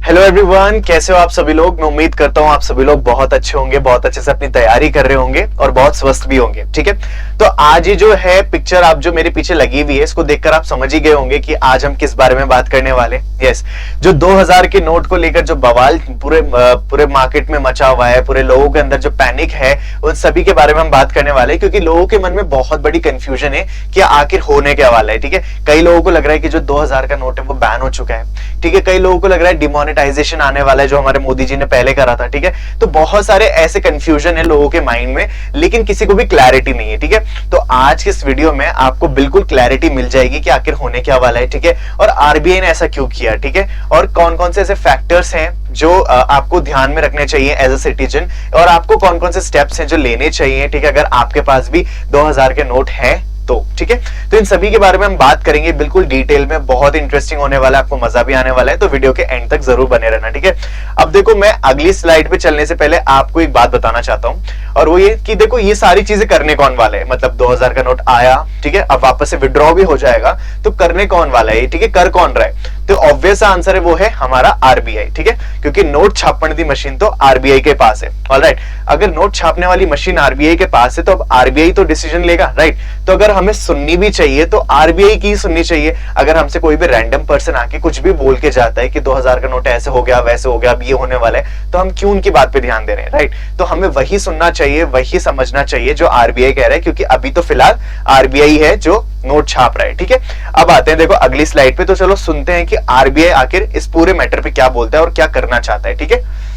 Hello everyone, कैसे हो आप सभी लोग। मैं उम्मीद करता हूँ आप सभी लोग बहुत अच्छे होंगे, बहुत अच्छे से अपनी तैयारी कर रहे होंगे और बहुत स्वस्थ भी होंगे। ठीक है, तो आज ये जो है पिक्चर आप जो मेरे पीछे लगी हुई है, इसको देखकर आप समझ ही गए होंगे कि आज हम किस बारे में बात करने वाले। यस, जो 2000 के नोट को लेकर जो बवाल पूरे मार्केट में मचा हुआ है, पूरे लोगों के अंदर जो पैनिक है, उन सभी के बारे में हम बात करने वाले हैं। क्योंकि लोगों के मन में बहुत बड़ी कंफ्यूजन है कि आखिर होने क्या वाला है। ठीक है, कई लोगों को लग रहा है कि जो 2000 का नोट है वो बैन हो चुका है। ठीक है, कई लोगों को लग रहा है डिमोनेटाइजेशन आने वाला है, जो हमारे मोदी जी ने पहले करा था। ठीक है, तो बहुत सारे ऐसे कंफ्यूजन है लोगों के माइंड में, लेकिन किसी को भी क्लैरिटी नहीं है। ठीक है, तो आज के इस वीडियो में आपको बिल्कुल क्लैरिटी मिल जाएगी कि आखिर होने क्या वाला है। ठीक है, और आरबीआई ने ऐसा क्यों किया। ठीक है, और कौन कौन से ऐसे फैक्टर्स हैं जो आपको ध्यान में रखने चाहिए एज अ सिटीजन, और आपको कौन कौन से स्टेप्स हैं जो लेने चाहिए। ठीक है, अगर आपके पास भी 2000 के नोट हैं तो। ठीक है, तो इन सभी के बारे में हम बात करेंगे बिल्कुल डिटेल में। बहुत इंटरेस्टिंग होने वाला है, आपको मजा भी आने वाला है, तो वीडियो के एंड तक जरूर बने रहना। ठीक है, अब देखो, मैं अगली स्लाइड पे चलने से पहले आपको एक बात बताना चाहता हूं, और वो ये कि देखो ये सारी चीजें करने कौन वाले है। मतलब 2000 का नोट आया, ठीक है, अब वापस से विड्रॉ भी हो जाएगा, तो करने कौन वाला है। ठीक है, कर कौन रहा है, तो ऑब्वियस आंसर है वो है हमारा आरबीआई। ठीक है, क्योंकि नोट छापने की मशीन तो आरबीआई के पास है। ऑलराइट, अगर नोट छापने वाली मशीन आरबीआई के पास है तो अब आरबीआई तो डिसीजन लेगा। राइट, तो अगर हमें सुननी भी चाहिए तो आरबीआई की सुननी चाहिए। अगर हमसे कोई भी रैंडम पर्सन आके कुछ भी बोल के जाता है कि 2000 का नोट ऐसे हो गया, वैसे हो गया, अब ये होने वाला है, तो हम क्यों उनकी बात पे ध्यान दे रहे हैं। राइट, तो हमें वही सुनना चाहिए, वही समझना चाहिए जो आरबीआई कह रहा है, क्योंकि अभी तो फिलहाल आरबीआई है जो नोट छाप रहा है। ठीक है, अब आते हैं देखो अगली स्लाइड पे, तो चलो सुनते हैं कि आरबीआई आखिर इस पूरे मैटर पे क्या बोलता है और क्या करना चाहता है। ठीक है,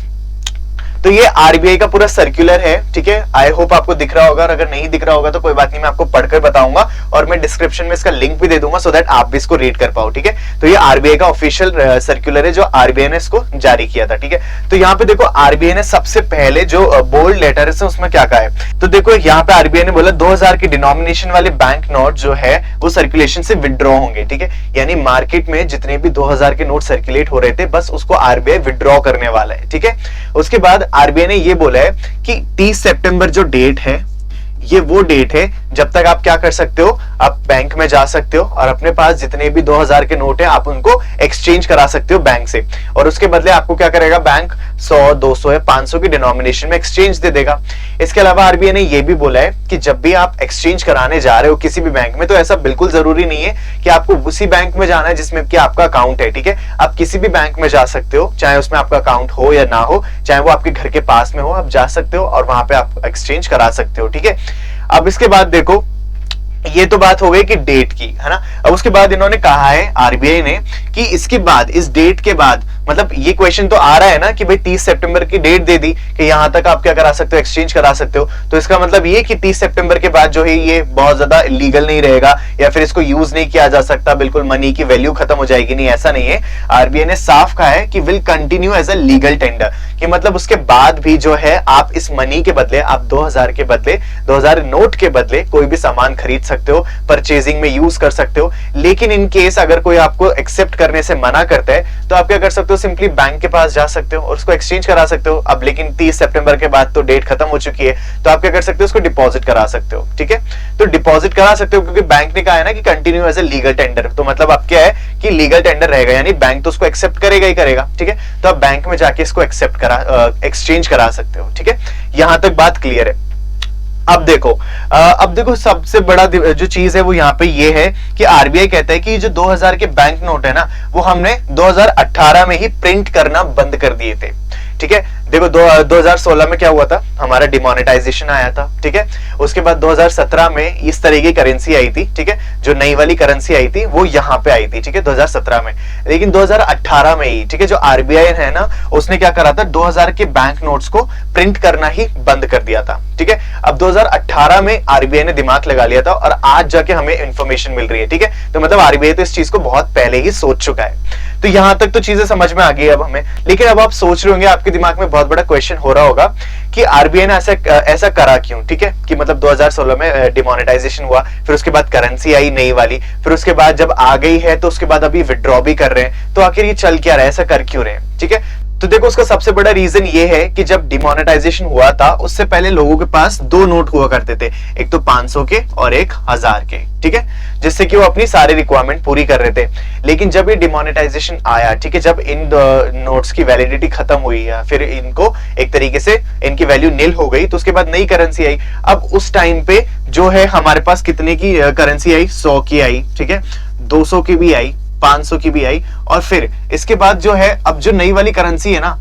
तो ये आरबीआई का पूरा सर्कुलर है। ठीक है, आई होप आपको दिख रहा होगा, और अगर नहीं दिख रहा होगा तो कोई बात नहीं, मैं आपको पढ़कर बताऊंगा और मैं डिस्क्रिप्शन में इसका लिंक भी दे दूंगा सो दैट आप भी इसको रीड कर पाओ। ठीक है, तो ये आरबीआई का ऑफिशियल सर्कुलर है जो आरबीआई ने इसको जारी किया था। ठीक है, तो यहाँ पे देखो आरबीआई ने सबसे पहले जो बोल्ड लेटर है उसमें क्या कहा है, तो देखो यहाँ पे आरबीआई ने बोला 2000 की डिनोमिनेशन वाले बैंक नोट जो है वो सर्कुलेशन से विड्रॉ होंगे। ठीक है, यानी मार्केट में जितने भी 2000 के नोट सर्कुलेट हो रहे थे, बस उसको आरबीआई विड्रॉ करने वाला है। ठीक है, उसके बाद आरबीआई ने ये बोला है कि 30 सितंबर जो डेट है, ये वो डेट है जब तक आप क्या कर सकते हो, आप बैंक में जा सकते हो और अपने पास जितने भी 2000 के नोट है आप उनको एक्सचेंज करा सकते हो बैंक से, और उसके बदले आपको क्या करेगा बैंक 100, 200 या 500 की डिनोमिनेशन में एक्सचेंज दे देगा। इसके अलावा आरबीआई ने यह भी बोला है कि जब भी आप एक्सचेंज कराने जा रहे हो किसी भी बैंक में, तो ऐसा बिल्कुल जरूरी नहीं है कि आपको उसी बैंक में जाना है जिसमें कि आपका अकाउंट है। ठीक है, आप किसी भी बैंक में जा सकते हो, चाहे उसमें आपका अकाउंट हो या ना हो, चाहे वो आपके घर के पास में हो, आप जा सकते हो और वहां पे आप एक्सचेंज करा सकते हो। ठीक है, अब इसके बाद देखो, ये तो बात हो गई कि डेट की, है ना। अब उसके बाद इन्होंने कहा है आरबीआई ने कि इसके बाद, इस डेट के बाद, मतलब ये क्वेश्चन तो आ रहा है ना कि भाई 30 सितंबर की डेट दे दी कि यहां तक आप क्या करा सकते हो, एक्सचेंज करा सकते हो, तो इसका मतलब ये कि 30 सितंबर के बाद जो है ये बहुत ज्यादा लीगल नहीं रहेगा या फिर इसको यूज नहीं किया जा सकता, बिल्कुल मनी की वैल्यू खत्म हो जाएगी। नहीं, ऐसा नहीं है। आरबीआई ने साफ कहा है कि will continue as a legal tender, कि मतलब उसके बाद भी जो है आप इस मनी के बदले, आप 2000 के बदले, 2000 नोट के बदले कोई भी सामान खरीद सकते हो, परचेजिंग में यूज कर सकते हो। लेकिन इन केस अगर कोई आपको एक्सेप्ट करने से मना करता है तो आप क्या कर सकते हो, सिंपली बैंक के पास जा सकते हो और उसको एक्सचेंज करा सकते हो। अब लेकिन 30 सितंबर के बाद तो डेट खत्म हो चुकी है, तो आप क्या कर सकते हो, उसको डिपॉजिट करा सकते हो। ठीक है, तो डिपॉजिट करा सकते हो क्योंकि बैंक ने कहा है ना कि continue as a legal tender, तो मतलब अब क्या है कि लीगल टेंडर रहेगा, यानी बैंक तो उसको एक्सेप्ट करेगा ही करेगा। ठीक है, तो आप बैंक में जाके इसको एक्सचेंज करा सकते हो। ठीक है, यहां तक बात क्लियर है। अब देखो सबसे बड़ा जो चीज है वो यहाँ पे ये है कि आरबीआई कहता है कि जो 2000 के बैंक नोट है ना, वो हमने 2018 में ही प्रिंट करना बंद कर दिए थे। ठीक है, देखो 2016 में क्या हुआ था, हमारा डिमोनेटाइजेशन आया था। ठीक है, उसके बाद 2017 में इस तरह की करेंसी आई थी। ठीक है, जो नई वाली करेंसी आई थी वो यहाँ पे आई थी। ठीक है, 2017 में, लेकिन 2018 में ही, ठीक है, जो आरबीआई है ना, उसने क्या करा था, 2000 के बैंक नोट्स को प्रिंट करना ही बंद कर दिया था। ठीक है, अब 2018 में आरबीआई ने दिमाग लगा लिया था और आज जाके हमें इंफॉर्मेशन मिल रही है। ठीक है, तो मतलब आरबीआई तो इस चीज को बहुत पहले ही सोच चुका है। तो यहां तक तो चीजें समझ में आ गई अब हमें। लेकिन अब आप सोच रहे होंगे, आपके दिमाग में बहुत बड़ा क्वेश्चन हो रहा होगा कि आरबीआई ने ऐसा करा क्यों। ठीक है, कि मतलब 2016 में डिमोनेटाइजेशन हुआ, फिर उसके बाद करेंसी आई नई वाली, फिर उसके बाद जब आ गई है तो उसके बाद अभी विड्रॉ भी कर रहे हैं, तो आखिर ये चल क्या रहा है, ऐसा कर क्यों रहे हैं। ठीक है, तो देखो उसका सबसे बड़ा रीजन ये है कि जब डिमोनेटाइजेशन हुआ था उससे पहले लोगों के पास दो नोट हुआ करते थे, एक तो 500 के और एक 1000 के, ठीक है, जिससे कि वो अपनी सारी रिक्वायरमेंट पूरी कर रहे थे। लेकिन जब ये डिमोनेटाइजेशन आया, ठीक है, जब इन नोट्स की वैलिडिटी खत्म हुई या फिर इनको एक तरीके से इनकी वैल्यू नील हो गई, तो उसके बाद नई करेंसी आई। अब उस टाइम पे जो है हमारे पास कितने की करेंसी आई, 100 की आई, ठीक है, 200 की भी आई, 500 की भी आई, और फिर इसके बाद जो है अब जो नई वाली करेंसी है ना,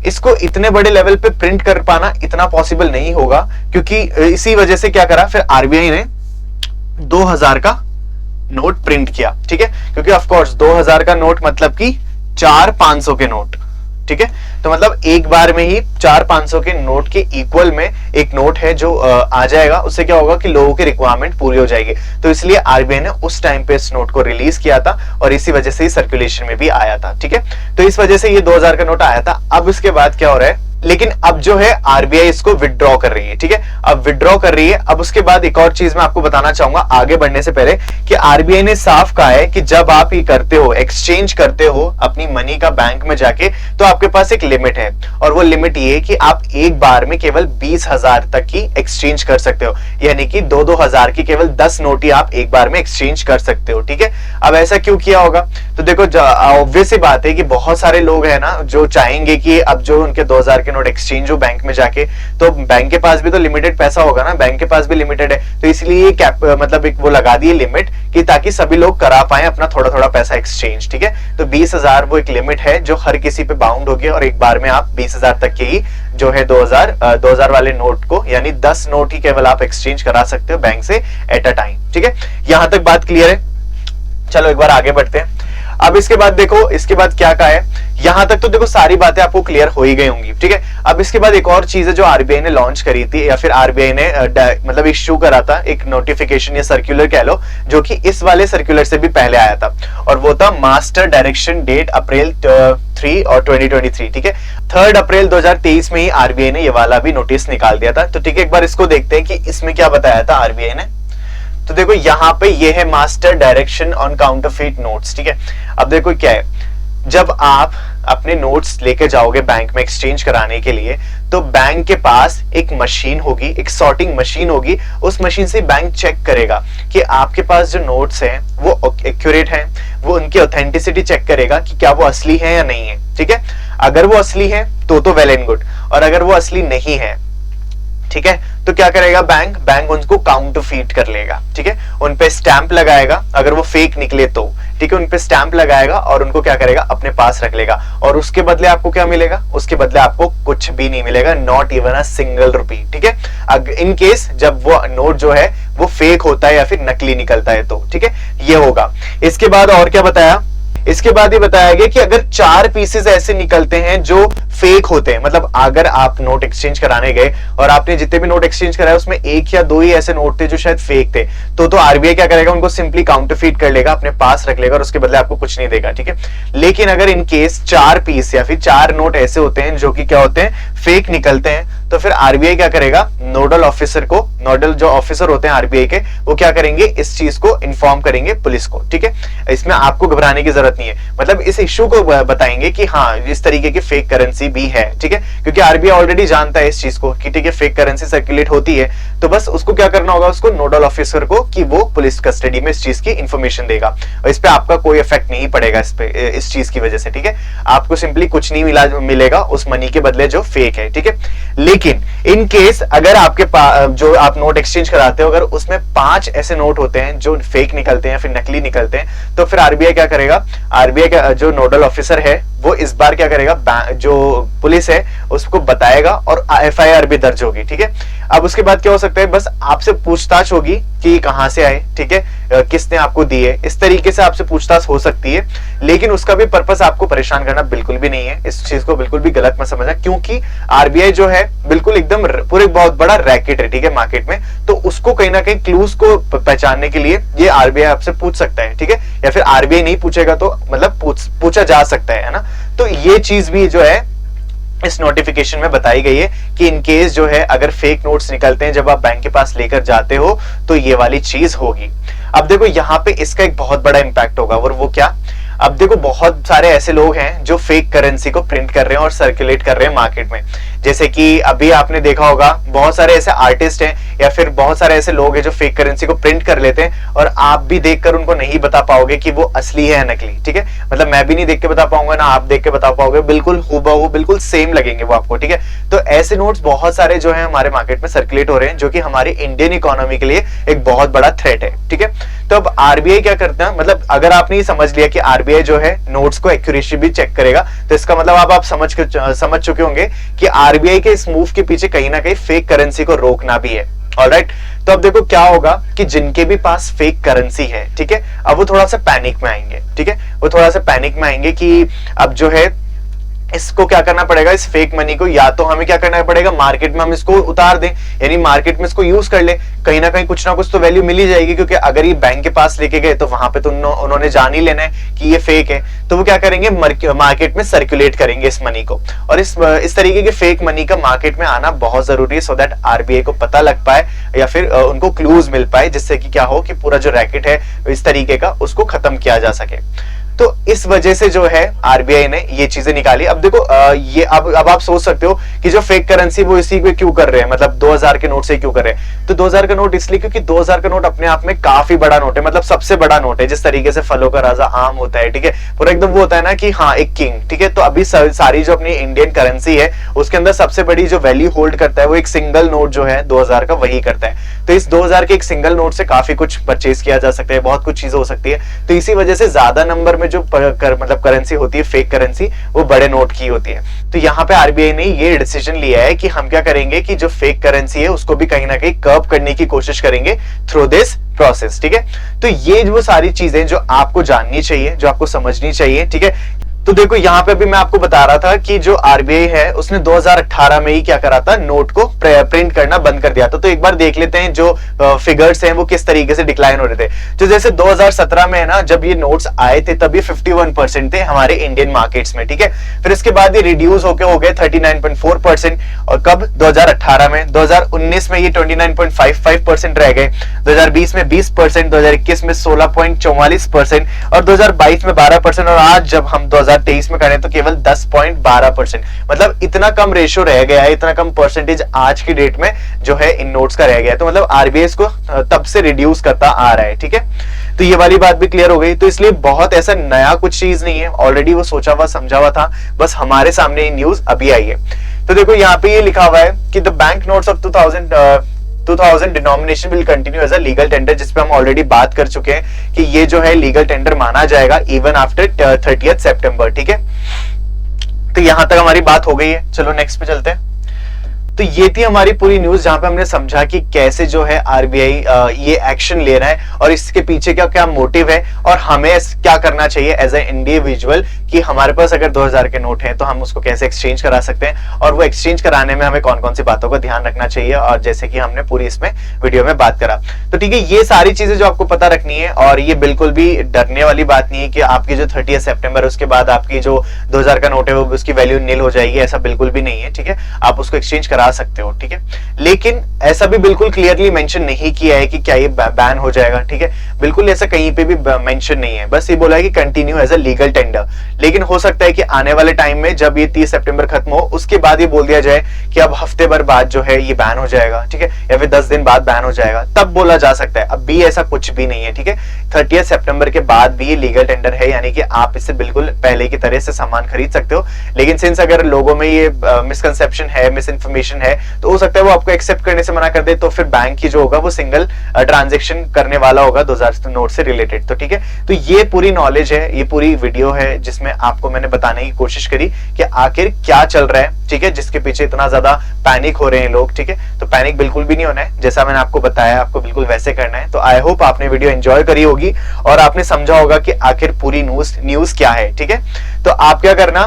इसको इतने बड़े लेवल पे प्रिंट कर पाना इतना पॉसिबल नहीं होगा, क्योंकि इसी वजह से क्या करा, फिर आरबीआई ने 2000 का नोट प्रिंट किया, ठीक है, क्योंकि ऑफ कोर्स 2000 का नोट मतलब कि 4 500 के नोट, ठीक है, तो मतलब एक बार में ही 4 500 के नोट के इक्वल में एक नोट है जो आ जाएगा। उससे क्या होगा कि लोगों की रिक्वायरमेंट पूरी हो जाएगी। तो इसलिए आरबीआई ने उस टाइम पे इस नोट को रिलीज किया था और इसी वजह से ही सर्कुलेशन में भी आया था, ठीक है, तो इस वजह से ये 2000 का नोट आया था। अब इसके बाद क्या हो रहा है, लेकिन अब जो है आरबीआई इसको विथड्रॉ कर रही है, ठीक है, अब विथड्रॉ कर रही है। अब उसके बाद एक और चीज मैं आपको बताना चाहूंगा आगे बढ़ने से पहले कि आरबीआई ने साफ कहा है कि जब आप ये करते हो, एक्सचेंज करते हो अपनी मनी का बैंक में जाके, तो आपके पास एक लिमिट है, और वो लिमिट ये है कि आप एक बार में केवल 20,000 तक की एक्सचेंज कर सकते हो, यानी कि 2-2 हजार की केवल 10 नोट ही आप एक बार में एक्सचेंज कर सकते हो, ठीक है। अब ऐसा क्यों किया होगा, तो देखो ऑब्वियस सी बात है कि बहुत सारे लोग हैं ना जो चाहेंगे कि अब जो उनके 2000 नोट एक्सचेंज हो बैंक में जाके, तो बैंक के पास भी तो लिमिटेड पैसा होगा ना, बैंक के पास भी लिमिटेड है, तो इसलिए कैप मतलब एक वो लगा दिए लिमिट कि ताकि सभी लोग करा पाए अपना थोड़ा थोड़ा पैसा एक्सचेंज, ठीक है। तो 20,000 वो एक लिमिट है जो हर किसी पे बाउंड होगी, और एक बार में आप 20,000 तक के ही जो है 2000 वाले नोट को, यानी 10 नोट ही केवल आप एक्सचेंज करा सकते हो बैंक से एट अ टाइम, ठीक है। यहां तक बात क्लियर है। चलो एक बार आगे बढ़ते हैं। अब इसके बाद देखो, इसके बाद क्या कहा है, यहां तक तो देखो सारी बातें आपको क्लियर हो ही गई होंगी, ठीक है। अब इसके बाद एक और चीज है जो आरबीआई ने लॉन्च करी थी, या फिर आरबीआई ने मतलब इश्यू करा था एक नोटिफिकेशन या सर्कुलर कह लो, जो कि इस वाले सर्कुलर से भी पहले आया था, और वो था मास्टर डायरेक्शन डेट अप्रैल 3 और 2023, ठीक है। 3 अप्रैल 2023 में ही आरबीआई ने ये वाला भी नोटिस निकाल दिया था। तो ठीक है, एक बार इसको देखते हैं कि इसमें क्या बताया था आरबीआई ने। तो देखो यहाँ पे ये है master direction on counterfeit notes, ठीक है। अब देखो क्या है, जब आप अपने नोट्स लेके जाओगे बैंक में एक्सचेंज कराने के लिए, तो बैंक के पास एक मशीन होगी, एक सॉर्टिंग मशीन होगी। उस मशीन से बैंक चेक करेगा कि आपके पास जो नोट्स हैं वो एक्यूरेट हैं, वो उनकी ऑथेंटिसिटी चेक करेगा कि क्या वो असली है या नहीं है, ठीक है। अगर वो असली है तो वेल एंड गुड, और अगर वो असली नहीं है, ठीक है, तो क्या करेगा बैंक उनको काउंटरफीट कर लेगा, ठीक है, उन पे स्टैंप लगाएगा, अगर वो फेक निकले तो, ठीक है, उन पे स्टैंप लगाएगा और उनको क्या करेगा, अपने पास रख लेगा। और उसके बदले आपको क्या मिलेगा, उसके बदले आपको कुछ भी नहीं मिलेगा, not even a single rupee, ठीक है। इन केस जब वो नोट जो है वो फेक होता है या फिर नकली निकलता है तो, ठीक है, ये होगा। इसके बाद और क्या बताया, इसके बाद ये बताया गया कि अगर 4 पीसेस ऐसे निकलते हैं जो फेक होते हैं, मतलब अगर आप नोट एक्सचेंज कराने गए और आपने जितने भी नोट एक्सचेंज कराए उसमें 1 या 2 ही ऐसे नोट थे जो शायद फेक थे, तो आरबीआई क्या करेगा, उनको सिंपली काउंटरफीट कर लेगा, अपने पास रख लेगा और उसके बदले आपको कुछ नहीं देगा, ठीक है। लेकिन अगर इन केस 4 पीस या फिर 4 नोट ऐसे होते हैं जो कि क्या होते हैं, फेक निकलते हैं, तो फिर आरबीआई क्या करेगा, नोडल ऑफिसर को, नोडल जो ऑफिसर होते हैं आरबीआई के, वो क्या करेंगे, इस चीज को इन्फॉर्म करेंगे पुलिस को, ठीक है। इसमें आपको घबराने की जरूरत नहीं है, मतलब इस इश्यू को बताएंगे कि हाँ इस तरीके की फेक करेंसी भी है, ठीक है, क्योंकि आरबीआई ऑलरेडी जानता है इस चीज को कि ठीक है फेक करेंसी सर्कुलेट होती है, तो बस उसको क्या करना होगा, उसको नोडल ऑफिसर को, कि वो पुलिस कस्टडी में इस चीज की इंफॉर्मेशन देगा, और इस पे आपका कोई इफेक्ट नहीं पड़ेगा इस चीज की वजह से, ठीक है। आपको सिंपली कुछ नहीं मिलेगा उस मनी के बदले जो फेक है, ठीक है। लेकिन इन केस अगर आपके पास जो आप नोट एक्सचेंज कराते हो, अगर उसमें 5 ऐसे नोट होते हैं जो फेक निकलते हैं फिर नकली निकलते हैं, तो फिर आरबीआई क्या करेगा, आरबीआई का जो नोडल ऑफिसर है वो इस बार क्या करेगा, जो पुलिस है उसको बताएगा और एफआईआर भी दर्ज होगी, ठीक है। अब उसके बाद क्या हो सकता है, बस आपसे पूछताछ होगी कि कहां से आए, ठीक है, किसने आपको दिए, इस तरीके से आपसे पूछताछ हो सकती है। लेकिन उसका भी पर्पस आपको परेशान करना बिल्कुल भी नहीं है, इस चीज को बिल्कुल भी गलत मत समझना, क्योंकि आरबीआई जो है बिल्कुल एकदम पूरे बहुत बड़ा रैकेट है, ठीक है, मार्केट में, तो उसको कहीं ना कहीं क्लूज को पहचानने के लिए ये आरबीआई आपसे पूछ सकता है, ठीक है, या फिर आरबीआई नहीं पूछेगा तो मतलब पूछा जा सकता है ना। तो ये चीज भी जो है इस नोटिफिकेशन में बताई गई है कि इन केस जो है अगर फेक नोट्स निकलते हैं जब आप बैंक के पास लेकर जाते हो तो ये वाली चीज होगी। अब देखो यहाँ पे इसका एक बहुत बड़ा इंपैक्ट होगा, और वो क्या, अब देखो बहुत सारे ऐसे लोग हैं जो फेक करेंसी को प्रिंट कर रहे हैं और सर्कुलेट कर रहे हैं मार्केट में। जैसे कि अभी आपने देखा होगा बहुत सारे ऐसे आर्टिस्ट हैं या फिर बहुत सारे ऐसे लोग हैं जो फेक करेंसी को प्रिंट कर लेते हैं और आप भी देखकर उनको नहीं बता पाओगे कि वो असली है या नकली, ठीक है। मतलब मैं भी नहीं देख के बता पाऊंगा ना आप देख के बता पाओगे, बिल्कुल हूबहू बिल्कुल सेम लगेंगे वो आपको, ठीक है। तो ऐसे नोट्स बहुत सारे जो है हमारे मार्केट में सर्कुलेट हो रहे हैं जो कि हमारी इंडियन इकोनॉमी के लिए एक बहुत बड़ा थ्रेट है, ठीक है। तो अब आरबीआई क्या करता है, मतलब अगर आपने ये समझ लिया कि आरबीआई जो है नोट्स को एक्यूरेसी भी चेक करेगा, तो इसका मतलब आप समझ चुके होंगे कि आरबीआई के इस मूव के पीछे कहीं ना कहीं फेक करेंसी को रोकना भी है। ऑलराइट, तो अब देखो क्या होगा कि जिनके भी पास फेक करेंसी है, ठीक है, अब वो थोड़ा सा पैनिक में आएंगे, ठीक है, वो थोड़ा सा पैनिक में आएंगे कि अब जो है इसको क्या करना पड़ेगा, इस फेक मनी को या तो हमें क्या करना पड़ेगा, मार्केट में हम इसको उतार दें, यानी मार्केट में इसको यूज कर ले, कहीं ना कहीं कुछ ना कुछ तो वैल्यू मिल ही जाएगी, क्योंकि अगर ये बैंक के पास लेके गए तो वहां पे तो उन्होंने जान ही लेना है कि ये फेक है, तो वो क्या करेंगे, मार्केट में सर्कुलेट करेंगे इस मनी को। और इस तरीके के फेक मनी का मार्केट में आना बहुत जरूरी है, सो दैट आरबीआई को पता लग पाए या फिर उनको क्लूज मिल पाए, जिससे कि क्या हो कि पूरा जो रैकेट है इस तरीके का उसको खत्म किया जा सके। तो इस वजह से जो है आरबीआई ने ये चीजें निकाली। अब देखो ये अब आप सोच सकते हो कि जो फेक करेंसी वो इसी पे क्यों कर रहे हैं, मतलब 2000 के नोट से क्यों कर रहे हैं। तो 2000 का नोट इसलिए क्योंकि 2000 का नोट अपने आप में काफी बड़ा नोट है, मतलब सबसे बड़ा नोट है, जिस तरीके से फलों का राजा आम होता है, ठीक है, पूरा एकदम वो होता है ना कि हाँ एक किंग, ठीक है। तो अभी सारी जो अपनी इंडियन करेंसी है उसके अंदर सबसे बड़ी जो वैल्यू होल्ड करता है वो एक सिंगल नोट जो है 2000 का वही करता है। तो इस 2000 के एक सिंगल नोट से काफी कुछ परचेज किया जा सकता है, बहुत कुछ चीजें हो सकती है। तो इसी वजह से ज्यादा नंबर में जो मतलब करेंसी होती है फेक करेंसी, वो बड़े नोट की होती है। तो यहाँ पे आरबीआई ने ये डिसीजन लिया है कि हम क्या करेंगे कि जो फेक करेंसी है उसको भी कहीं ना कहीं कर्ब करने की कोशिश करेंगे थ्रू दिस प्रोसेस, ठीक है। तो ये वो सारी चीजें जो आपको जाननी चाहिए, जो आपको समझनी चाहिए, ठीक है। तो देखो यहाँ पे भी मैं आपको बता रहा था कि जो आरबीआई है उसने 2018 में ही क्या करा था, नोट को प्रिंट करना बंद कर दिया था। तो एक बार देख लेते हैं जो फिगर्स हैं वो किस तरीके से डिक्लाइन हो रहे थे। तो जैसे 2017 में है ना, जब ये नोट्स आए थे तभी 51% थे हमारे इंडियन मार्केट्स में, ठीक है। फिर इसके बाद ये रिड्यूस होके हो गए 39.4%, और कब 2018 में, 2019 में ये 29.55% रह गए, 2020 में 20%, 2021 में 16.44% और 2022 में 12%, और आज जब हम 2023 में करें तो केवल 10.12%। मतलब इतना कम रेशियो रह गया है, इतना कम परसेंटेज आज की डेट में जो है इन नोट्स का रह गया है। तो मतलब आरबीआई इसको तब से रिड्यूस करता आ रहा है, ठीक है। तो ये वाली बात भी क्लियर हो गई। तो इसलिए बहुत ऐसा नया कुछ चीज नहीं है, ऑलरेडी वो सोचा हुआ समझा हुआ था, बस हमारे सामने ये न्यूज अभी आई है। तो देखो यहाँ पे ये लिखा हुआ है कि the bank notes of 2000 denomination will continue as a legal tender, जिसपे हम ऑलरेडी बात कर चुके हैं कि ये जो है लीगल टेंडर माना जाएगा इवन आफ्टर 30 सितंबर, ठीक है। तो यहां तक हमारी बात हो गई है, चलो नेक्स्ट पे चलते हैं। तो ये थी हमारी पूरी न्यूज, जहां पे हमने समझा कि कैसे जो है आरबीआई ये एक्शन ले रहा है और इसके पीछे क्या क्या मोटिव है, और हमें क्या करना चाहिए एज ए इंडिविजुअल कि हमारे पास अगर 2000 के नोट हैं तो हम उसको कैसे एक्सचेंज करा सकते हैं, और वो एक्सचेंज कराने में हमें कौन कौन सी बातों का ध्यान रखना चाहिए, और जैसे कि हमने पूरी इसमें वीडियो में बात करा। तो ठीक है, ये सारी चीजें जो आपको पता रखनी है, और ये बिल्कुल भी डरने वाली बात नहीं है कि आपकी जो 30 सितंबर उसके बाद आपकी जो 2000 का नोट है वो उसकी वैल्यू नील हो जाएगी, ऐसा बिल्कुल भी नहीं है, ठीक है। आप उसको एक्सचेंज करा सकते हो, ठीक है। लेकिन ऐसा भी बिल्कुल क्लियरली मेंशन नहीं किया है कि क्या ये बैन हो जाएगा, ठीक है। बिल्कुल ऐसा कहीं पे भी मेंशन नहीं है, बस ये बोला है कि continue as a legal tender. लेकिन हो सकता है कि आने वाले टाइम में जब ये 30 सितंबर खत्म हो उसके बाद ये बोल दिया जाए कि अब हफ्ते भर बाद जो है ये बैन हो जाएगा, ठीक है, या फिर 10 दिन बाद बैन हो जाएगा, तब बोला जा सकता है। अब भी ऐसा कुछ भी नहीं है, ठीक है। 30 सितंबर के बाद भी ये लीगल टेंडर है, यानी कि आप इससे बिल्कुल पहले की तरह से सामान खरीद सकते हो। लेकिन सिंस अगर लोगों में ये मिसकंसेप्शन है, मिस इन्फॉर्मेशन है, तो हो सकता है वो आपको एक्सेप्ट करने से मना कर दे, तो फिर बैंक की जो होगा वो सिंगल ट्रांजेक्शन करने वाला होगा 2000 नोट से रिलेटेड। तो ठीक है, तो ये पूरी नॉलेज है, ये पूरी वीडियो है जिसमें आपको मैंने बताने की कोशिश करी कि आखिर क्या चल रहा है, ठीक है, जिसके पीछे इतना ज्यादा पैनिक हो रहे हैं लोग, ठीक है। तो पैनिक बिल्कुल भी नहीं होना है, जैसा मैंने आपको बताया आपको बिल्कुल वैसे करना है। तो आई होप आपने वीडियो एंजॉय करी होगी और आपने समझा होगा कि आखिर पूरी न्यूज क्या है, ठीक है। तो आप क्या करना,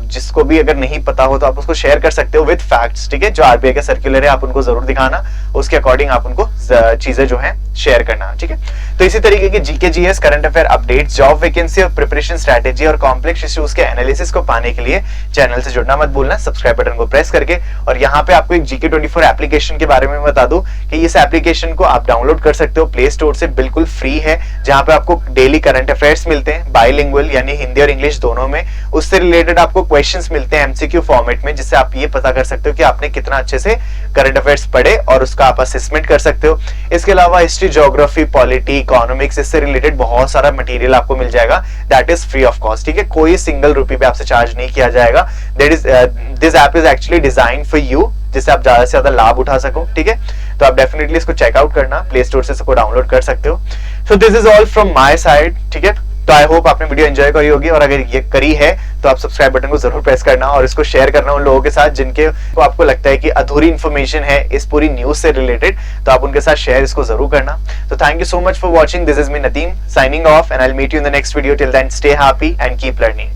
जिसको भी अगर नहीं पता हो तो आप उसको शेयर कर सकते हो विद फैक्ट्स, ठीक है। जो आरबीआई का सर्कुलर है आप उनको जरूर दिखाना, उसके अकॉर्डिंग आप उनको चीजें जो है शेयर करना, ठीक है। तो इसी तरीके के GK GS, current affair update, job vacancy और प्रिपरेशन स्ट्रेटेजी और कॉम्प्लेक्स इश्यूज के एनालिसिस को पाने के लिए चैनल से जुड़ना मत भूलना, सब्सक्राइब बटन को प्रेस करके। और यहाँ पे आपको एक GK24 एप्लीकेशन के बारे में बता दूं कि इस एप्लीकेशन को आप डाउनलोड कर सकते हो प्ले स्टोर से, बिल्कुल फ्री है, जहां पे आपको डेली करंट अफेयर्स मिलते हैं बाइलिंगुअल यानी हिंदी और इंग्लिश दोनों में। उससे रिलेटेड आपको क्वेश्चंस मिलते हैं MCQ फॉर्मेट में, जिससे आप ये पता कर सकते हो कि आपने कितना अच्छे से करंट अफेयर्स पढ़े और उसका आप असेसमेंट कर सकते हो। इसके अलावा हिस्ट्री, ज्योग्राफी, पॉलिटी, इकोनॉमिक्स, इससे रिलेटेड बहुत सारा मटेरियल आपको मिल जाएगा, that is free of cost, ठीक है। कोई सिंगल रुपी पे आपसे चार्ज नहीं किया जाएगा। This app is actually design for you, जिससे आप ज्यादा से ज्यादा लाभ उठा सको, ठीक है। तो आप डेफिनेटली इसको चेकआउट करना, प्ले स्टोर से इसको डाउनलोड कर सकते हो। So this is all from my side, ठीक है। तो आई होप आपने वीडियो एंजॉय करी होगी, और अगर ये करी है तो आप सब्सक्राइब बटन को जरूर प्रेस करना और इसको शेयर करना उन लोगों के साथ जिनके को आपको लगता है कि अधूरी इंफॉर्मेशन है इस पूरी न्यूज से रिलेटेड, तो आप उनके साथ शेयर इसको जरूर करना। तो thank you so much for watching, this is me Nadeem signing off, and I will meet you in the next video. Till then stay happy and keep learning.